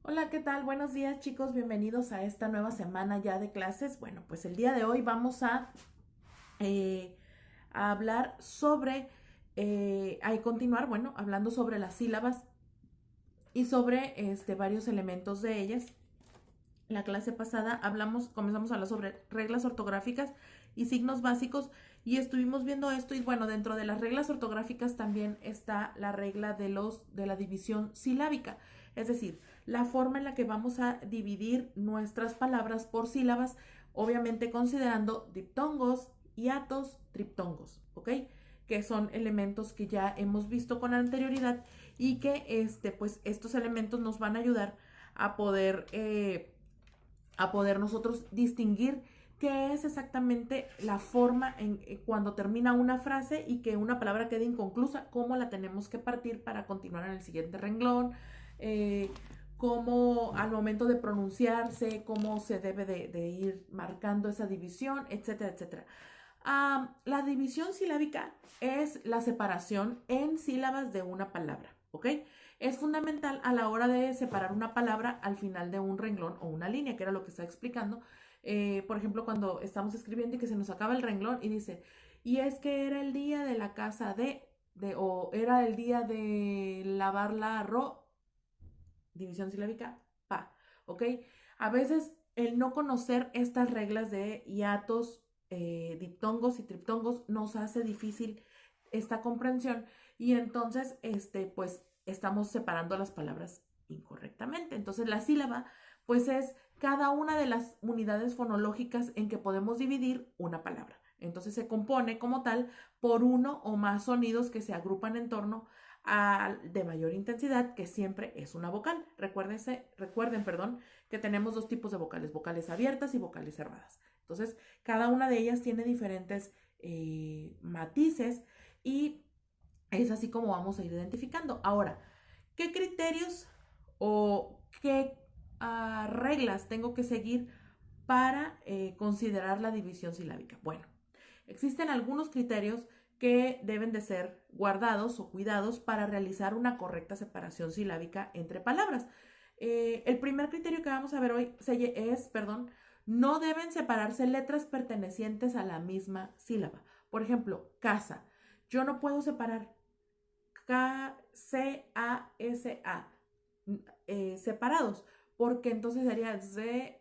Hola, ¿qué tal? Buenos días, chicos. Bienvenidos a esta nueva semana ya de clases. Bueno, pues el día de hoy vamos eh, a hablar sobre, a continuar, bueno, hablando sobre las sílabas y sobre varios elementos de ellas. La clase pasada comenzamos a hablar sobre reglas ortográficas y signos básicos y estuvimos viendo esto y bueno, dentro de las reglas ortográficas también está la regla de la división silábica, es decir, la forma en la que vamos a dividir nuestras palabras por sílabas, obviamente considerando diptongos, hiatos, triptongos, ¿ok? Que son elementos que ya hemos visto con anterioridad y que pues estos elementos nos van a ayudar a poder nosotros distinguir qué es exactamente la forma cuando termina una frase y que una palabra quede inconclusa, cómo la tenemos que partir para continuar en el siguiente renglón, eh, cómo al momento de pronunciarse, cómo se debe de ir marcando esa división, etcétera, etcétera. La división silábica es la separación en sílabas de una palabra, ¿ok? Es fundamental a la hora de separar una palabra al final de un renglón o una línea, que era lo que estaba explicando. Por ejemplo, cuando estamos escribiendo y que se nos acaba el renglón y dice, y es que era el día de la casa o era el día de lavar la división silábica, pa, ¿ok? A veces el no conocer estas reglas de hiatos, diptongos y triptongos nos hace difícil esta comprensión y entonces, pues estamos separando las palabras incorrectamente. Entonces la sílaba, pues es cada una de las unidades fonológicas en que podemos dividir una palabra. Entonces se compone como tal por uno o más sonidos que se agrupan en torno de mayor intensidad, que siempre es una vocal. Recuerden, perdón, que tenemos dos tipos de vocales, vocales abiertas y vocales cerradas. Entonces, cada una de ellas tiene diferentes matices y es así como vamos a ir identificando. Ahora, ¿qué criterios o qué reglas tengo que seguir para considerar la división silábica? Bueno, existen algunos criterios que deben de ser guardados o cuidados para realizar una correcta separación silábica entre palabras. El primer criterio que vamos a ver hoy no deben separarse letras pertenecientes a la misma sílaba. Por ejemplo, casa. Yo no puedo separar K-C-A-S-A separados, porque entonces sería Z-A-S-A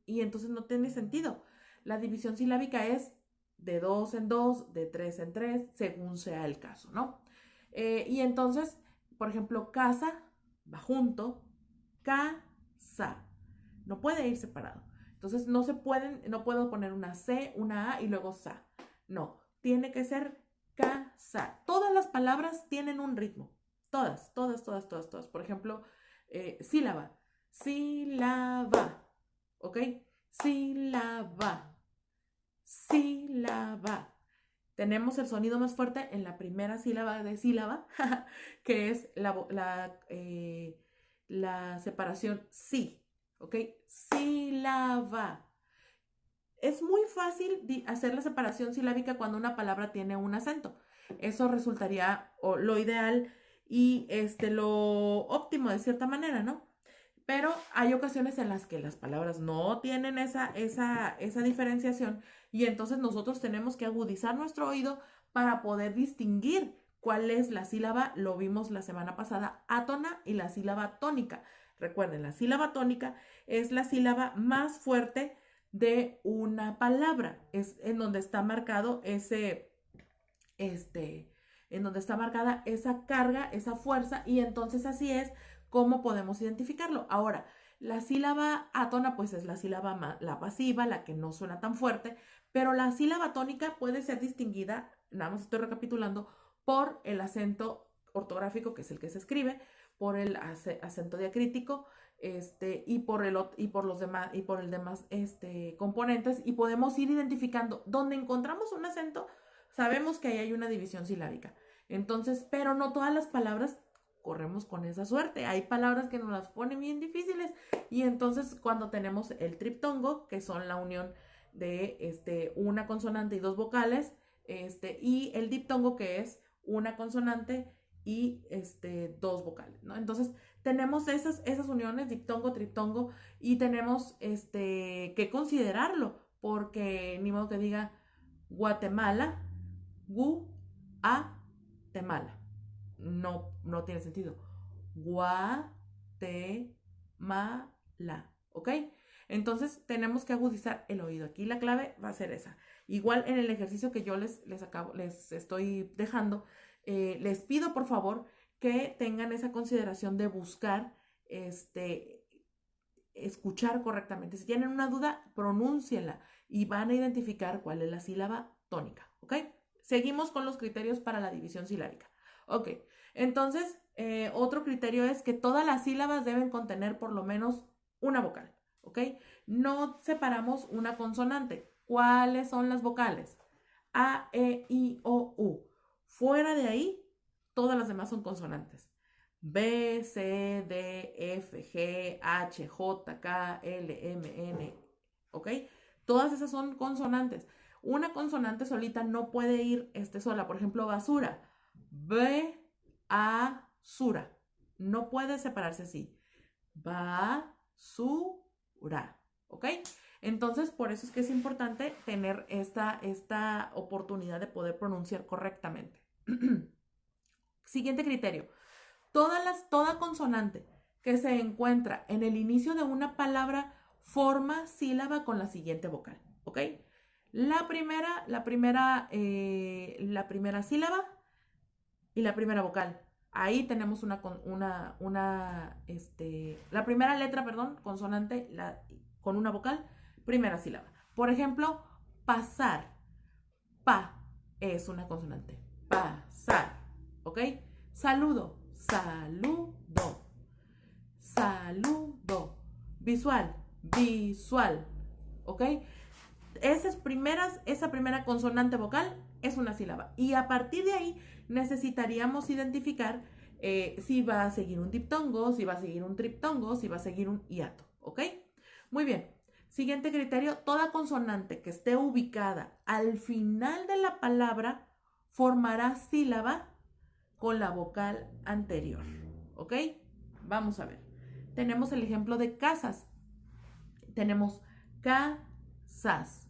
y entonces no tiene sentido. La división silábica es de dos en dos, de tres en tres, según sea el caso, ¿no? Y entonces, por ejemplo, casa va junto, casa, no puede ir separado. Entonces no puedo poner una C, una A y luego sa. No, tiene que ser casa. Todas las palabras tienen un ritmo. Todas, todas, todas, todas, todas. Por ejemplo, sílaba, sílaba, ¿ok? Sílaba, sílaba. Tenemos el sonido más fuerte en la primera sílaba de sílaba, que es la separación sí, ¿ok? Sílaba. Es muy fácil hacer la separación silábica cuando una palabra tiene un acento. Eso resultaría lo ideal y lo óptimo de cierta manera, ¿no? Pero hay ocasiones en las que las palabras no tienen esa diferenciación y entonces nosotros tenemos que agudizar nuestro oído para poder distinguir cuál es la sílaba, lo vimos la semana pasada, átona y la sílaba tónica. Recuerden, la sílaba tónica es la sílaba más fuerte de una palabra, es en donde está marcado en donde está marcada esa carga, esa fuerza, y entonces así es como podemos identificarlo. Ahora, la sílaba átona, pues es la sílaba la pasiva, la que no suena tan fuerte, pero la sílaba tónica puede ser distinguida, nada más estoy recapitulando, por el acento ortográfico, que es el que se escribe, por el acento diacrítico, y por los demás, y por el demás, componentes, y podemos ir identificando donde encontramos un acento, sabemos que ahí hay una división silábica. Entonces, pero no todas las palabras corremos con esa suerte. Hay palabras que nos las ponen bien difíciles y entonces cuando tenemos el triptongo, que son la unión de una consonante y dos vocales, y el diptongo, que es una consonante y dos vocales, ¿no? Entonces, tenemos esas uniones, diptongo, triptongo, y tenemos que considerarlo, porque ni modo que diga Guatemala, Temala. No, no tiene sentido. Guatemala, ¿ok? Entonces tenemos que agudizar el oído. Aquí la clave va a ser esa. Igual en el ejercicio que yo les estoy dejando, les pido por favor que tengan esa consideración de buscar, escuchar correctamente. Si tienen una duda, pronúncienla y van a identificar cuál es la sílaba tónica, ¿ok? Seguimos con los criterios para la división silábica. Ok, entonces otro criterio es que todas las sílabas deben contener por lo menos una vocal, ¿ok? No separamos una consonante. ¿Cuáles son las vocales? A, E, I, O, U. Fuera de ahí, todas las demás son consonantes. B, C, D, F, G, H, J, K, L, M, N, ¿ok? Todas esas son consonantes. Una consonante solita no puede ir sola. Por ejemplo, basura. B, A, sura. No puede separarse así. Basura, ¿ok? Entonces, por eso es que es importante tener esta oportunidad de poder pronunciar correctamente. Siguiente criterio. Toda consonante que se encuentra en el inicio de una palabra forma sílaba con la siguiente vocal, ¿ok? La primera sílaba y la primera vocal. Ahí tenemos la primera letra, perdón, consonante con una vocal, primera sílaba. Por ejemplo, pasar. Pa es una consonante. Pasar, ¿ok? Saludo. Saludo. Saludo. Visual. Visual, ¿ok? Esa primera consonante vocal es una sílaba. Y a partir de ahí necesitaríamos identificar si va a seguir un diptongo, si va a seguir un triptongo, si va a seguir un hiato, ¿ok? Muy bien. Siguiente criterio, toda consonante que esté ubicada al final de la palabra formará sílaba con la vocal anterior, ¿ok? Vamos a ver. Tenemos el ejemplo de casas. Tenemos casas.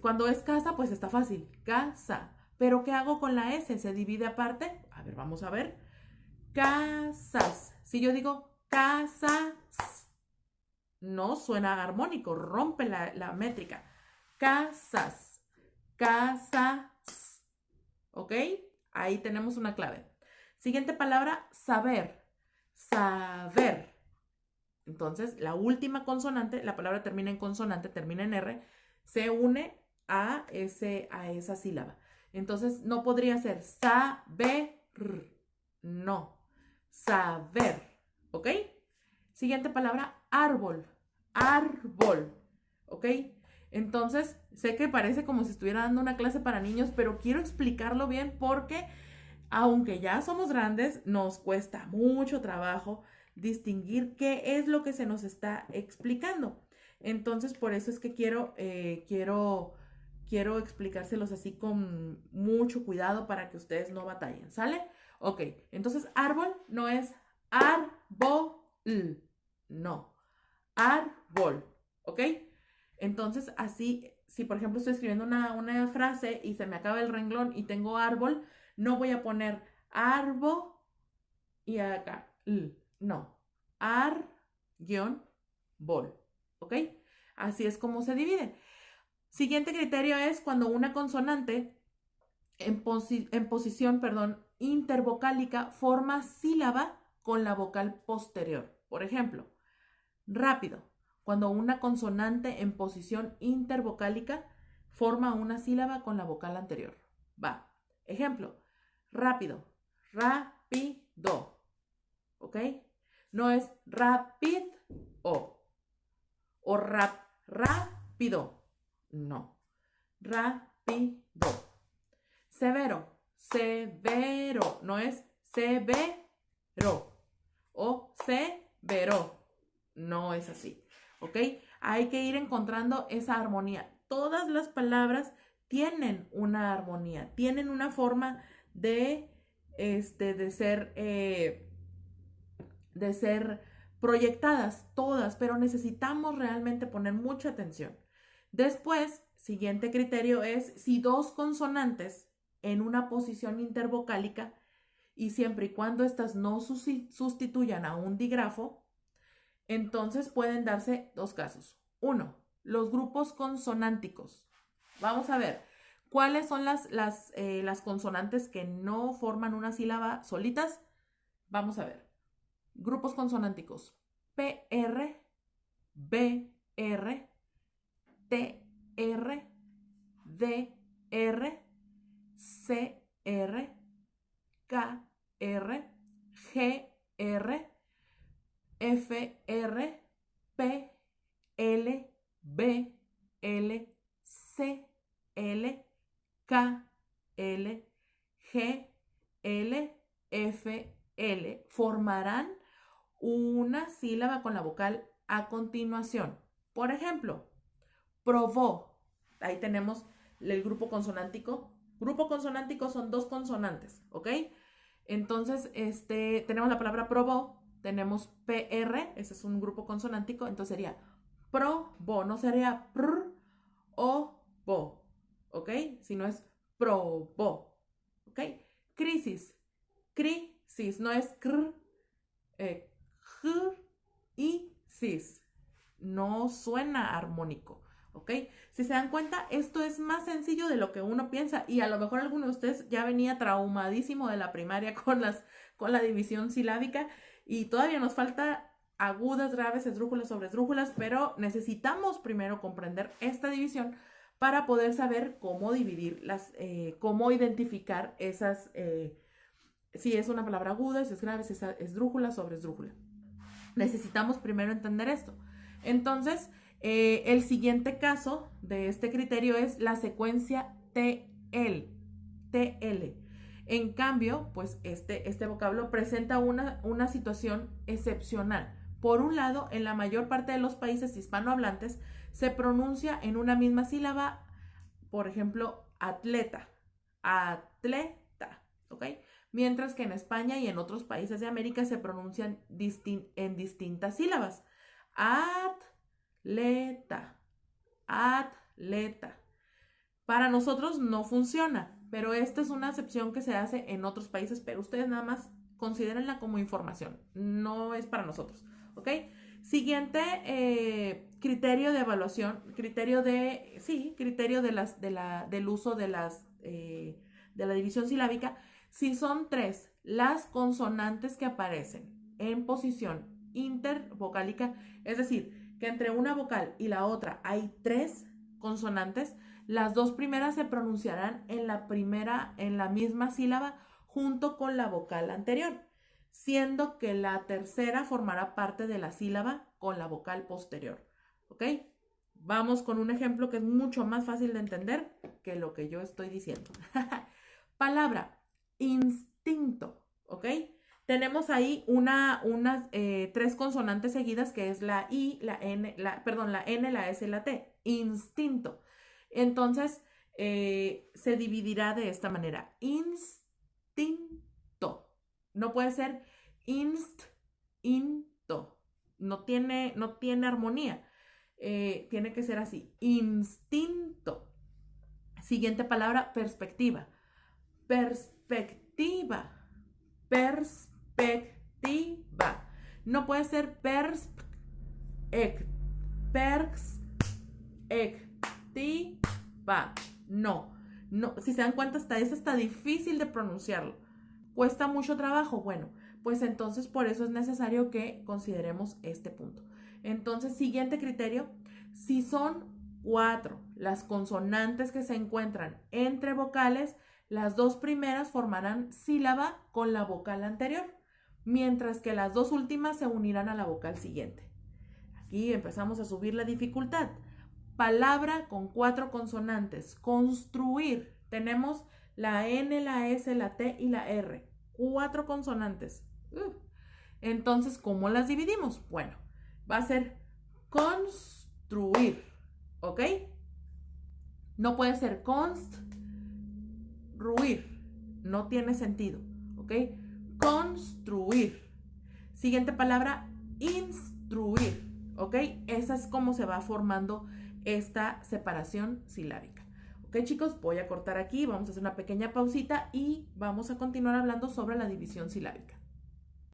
Cuando es casa, pues está fácil. Casa. Pero ¿qué hago con la S? ¿Se divide aparte? A ver, vamos a ver. Casas. Si yo digo casas, no suena armónico, rompe la métrica. Casas. Casas. ¿Ok? Ahí tenemos una clave. Siguiente palabra, saber. Saber. Entonces, la última consonante, la palabra termina en consonante, termina en R, se une a esa sílaba. Entonces, no podría ser saber. No. Saber. ¿Ok? Siguiente palabra, árbol. Árbol. ¿Ok? Entonces, sé que parece como si estuviera dando una clase para niños, pero quiero explicarlo bien porque, aunque ya somos grandes, nos cuesta mucho trabajo distinguir qué es lo que se nos está explicando. Entonces, por eso es que quiero explicárselos así con mucho cuidado para que ustedes no batallen, ¿sale? Ok, entonces árbol no es árbol, no, árbol, ¿ok? Entonces, así, si por ejemplo estoy escribiendo una frase y se me acaba el renglón y tengo árbol, no voy a poner árbol y acá, no, bol, ¿ok? Así es como se divide. Siguiente criterio es cuando una consonante en posición, intervocálica forma sílaba con la vocal posterior. Por ejemplo, rápido. Cuando una consonante en posición intervocálica forma una sílaba con la vocal anterior. Va. Ejemplo, rápido. Rápido. ¿Ok? No es rápido o rápido. No. Rápido. Severo. Severo. No es severo o severo. No es así, ¿ok? Hay que ir encontrando esa armonía. Todas las palabras tienen una armonía, tienen una forma de de ser proyectadas todas, pero necesitamos realmente poner mucha atención. Después, siguiente criterio es si dos consonantes en una posición intervocálica y siempre y cuando estas no sustituyan a un dígrafo, entonces pueden darse dos casos. Uno, los grupos consonánticos. Vamos a ver, ¿cuáles son las consonantes que no forman una sílaba solitas? Vamos a ver. Grupos consonánticos. PR, BR, TR, DR, CR, KR, GR, FR, PL, BL, CL, KL, GL, FL formarán una sílaba con la vocal a continuación. Por ejemplo, probó. Ahí tenemos el grupo consonántico. Grupo consonántico son dos consonantes, ¿ok? Entonces, tenemos la palabra probó, tenemos PR, ese es un grupo consonántico, entonces sería probó, no sería pr o bo, ¿ok? Sino es probó, ¿ok? Crisis, crisis, no es cr, y cis. No suena armónico, ¿ok? Si se dan cuenta, esto es más sencillo de lo que uno piensa y a lo mejor alguno de ustedes ya venía traumadísimo de la primaria con la división silábica y todavía nos falta agudas, graves, esdrújulas, sobresdrújulas, pero necesitamos primero comprender esta división para poder saber cómo dividir cómo identificar esas, si es una palabra aguda, si es grave, si es esdrújula, sobresdrújula. Necesitamos primero entender esto. Entonces, el siguiente caso de este criterio es la secuencia TL. En cambio, pues este vocablo presenta una situación excepcional. Por un lado, en la mayor parte de los países hispanohablantes se pronuncia en una misma sílaba, por ejemplo, atleta, atleta, ¿ok? Mientras que en España y en otros países de América se pronuncian en distintas sílabas. Atleta, atleta. Para nosotros no funciona, pero esta es una excepción que se hace en otros países, pero ustedes nada más considérenla como información, no es para nosotros, ¿ok? Siguiente criterio de evaluación, criterio del uso de la división silábica. Si son tres las consonantes que aparecen en posición intervocálica, es decir, que entre una vocal y la otra hay tres consonantes, las dos primeras se pronunciarán en la misma sílaba junto con la vocal anterior, siendo que la tercera formará parte de la sílaba con la vocal posterior. ¿Ok? Vamos con un ejemplo que es mucho más fácil de entender que lo que yo estoy diciendo. Palabra instinto, ¿ok? Tenemos ahí unas tres consonantes seguidas que es la I, la N, la N, la S y la T. Instinto. Entonces, se dividirá de esta manera. Instinto. No puede ser into. No tiene armonía. Tiene que ser así. Instinto. Siguiente palabra, perspectiva. Perspectiva. Perspectiva. No puede ser perspectiva. No. Si se dan cuenta, es hasta difícil de pronunciarlo. ¿Cuesta mucho trabajo? Bueno, pues entonces por eso es necesario que consideremos este punto. Entonces, siguiente criterio. Si son 4 las consonantes que se encuentran entre vocales, las dos primeras formarán sílaba con la vocal anterior, mientras que las dos últimas se unirán a la vocal siguiente. Aquí empezamos a subir la dificultad. Palabra con 4 consonantes. Construir. Tenemos la N, la S, la T y la R. 4 consonantes. Entonces, ¿cómo las dividimos? Bueno, va a ser construir. ¿Ok? No puede ser construir. No tiene sentido. ¿Ok? ¿ok? Construir. Siguiente palabra, instruir, ¿ok? Esa es como se va formando esta separación silábica. Ok, chicos, voy a cortar aquí, vamos a hacer una pequeña pausita y vamos a continuar hablando sobre la división silábica.